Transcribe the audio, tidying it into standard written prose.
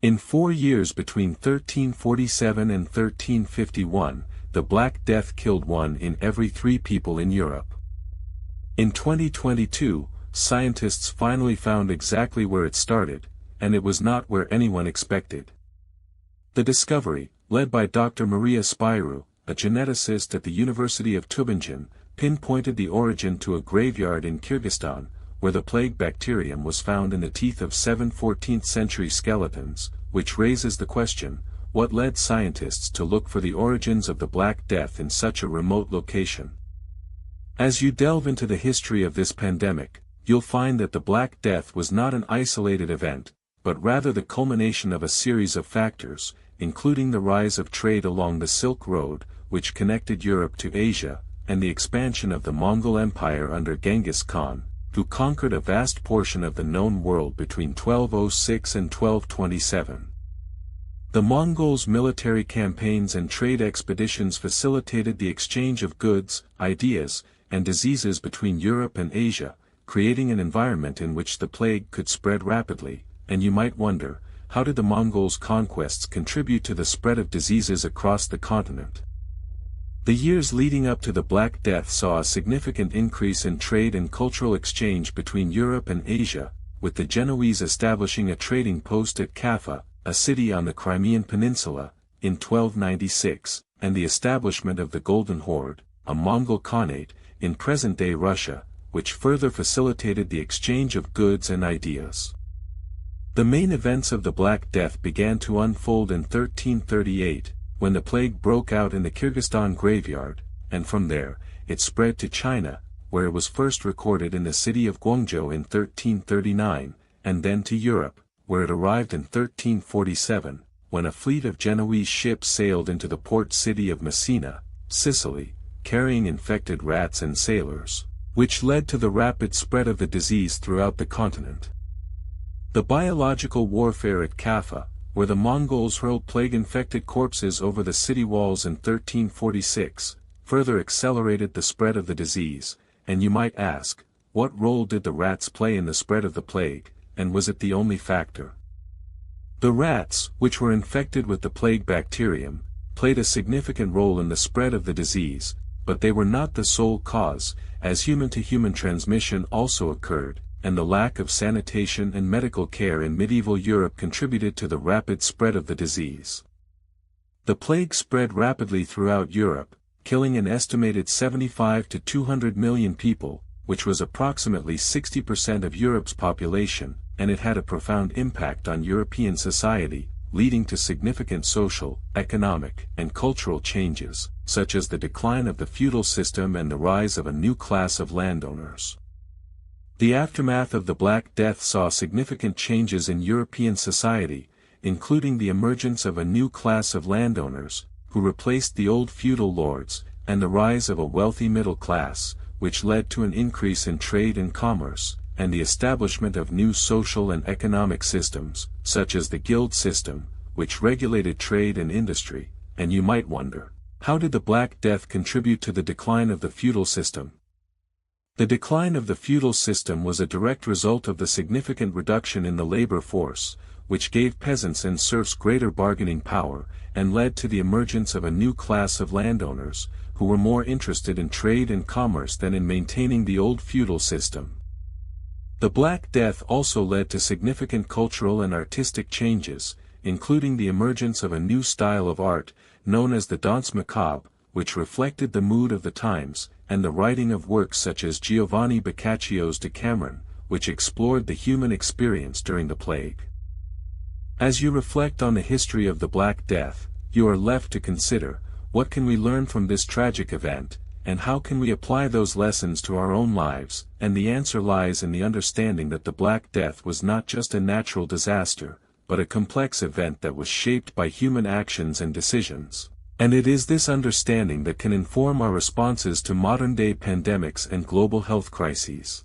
In 4 years between 1347 and 1351, the Black Death killed 1 in every 3 people in Europe. In 2022, scientists finally found exactly where it started, and it was not where anyone expected. The discovery, led by Dr. Maria Spyrou, a geneticist at the University of Tübingen, pinpointed the origin to a graveyard in Kyrgyzstan, where the plague bacterium was found in the teeth of 7 14th-century skeletons, which raises the question, what led scientists to look for the origins of the Black Death in such a remote location? As you delve into the history of this pandemic, you'll find that the Black Death was not an isolated event, but rather the culmination of a series of factors, including the rise of trade along the Silk Road, which connected Europe to Asia, and the expansion of the Mongol Empire under Genghis Khan, who conquered a vast portion of the known world between 1206 and 1227. The Mongols' military campaigns and trade expeditions facilitated the exchange of goods, ideas, and diseases between Europe and Asia, creating an environment in which the plague could spread rapidly, and you might wonder, how did the Mongols' conquests contribute to the spread of diseases across the continent? The years leading up to the Black Death saw a significant increase in trade and cultural exchange between Europe and Asia, with the Genoese establishing a trading post at Caffa, a city on the Crimean Peninsula, in 1296, and the establishment of the Golden Horde, a Mongol Khanate, in present-day Russia, which further facilitated the exchange of goods and ideas. The main events of the Black Death began to unfold in 1338, when the plague broke out in the Kyrgyzstan graveyard, and from there, it spread to China, where it was first recorded in the city of Guangzhou in 1339, and then to Europe, where it arrived in 1347, when a fleet of Genoese ships sailed into the port city of Messina, Sicily, carrying infected rats and sailors, which led to the rapid spread of the disease throughout the continent. The biological warfare at Caffa, where the Mongols hurled plague-infected corpses over the city walls in 1346, further accelerated the spread of the disease, and you might ask, what role did the rats play in the spread of the plague, and was it the only factor? The rats, which were infected with the plague bacterium, played a significant role in the spread of the disease, but they were not the sole cause, as human-to-human transmission also occurred, and the lack of sanitation and medical care in medieval Europe contributed to the rapid spread of the disease. The plague spread rapidly throughout Europe, killing an estimated 75 to 200 million people, which was approximately 60% of Europe's population, and it had a profound impact on European society, leading to significant social, economic, and cultural changes, such as the decline of the feudal system and the rise of a new class of landowners. The aftermath of the Black Death saw significant changes in European society, including the emergence of a new class of landowners, who replaced the old feudal lords, and the rise of a wealthy middle class, which led to an increase in trade and commerce, and the establishment of new social and economic systems, such as the guild system, which regulated trade and industry. And you might wonder, how did the Black Death contribute to the decline of the feudal system? The decline of the feudal system was a direct result of the significant reduction in the labor force, which gave peasants and serfs greater bargaining power, and led to the emergence of a new class of landowners, who were more interested in trade and commerce than in maintaining the old feudal system. The Black Death also led to significant cultural and artistic changes, including the emergence of a new style of art, known as the danse macabre, which reflected the mood of the times, and the writing of works such as Giovanni Boccaccio's Decameron, which explored the human experience during the plague. As you reflect on the history of the Black Death, you are left to consider, what can we learn from this tragic event, and how can we apply those lessons to our own lives? And the answer lies in the understanding that the Black Death was not just a natural disaster, but a complex event that was shaped by human actions and decisions. And it is this understanding that can inform our responses to modern-day pandemics and global health crises.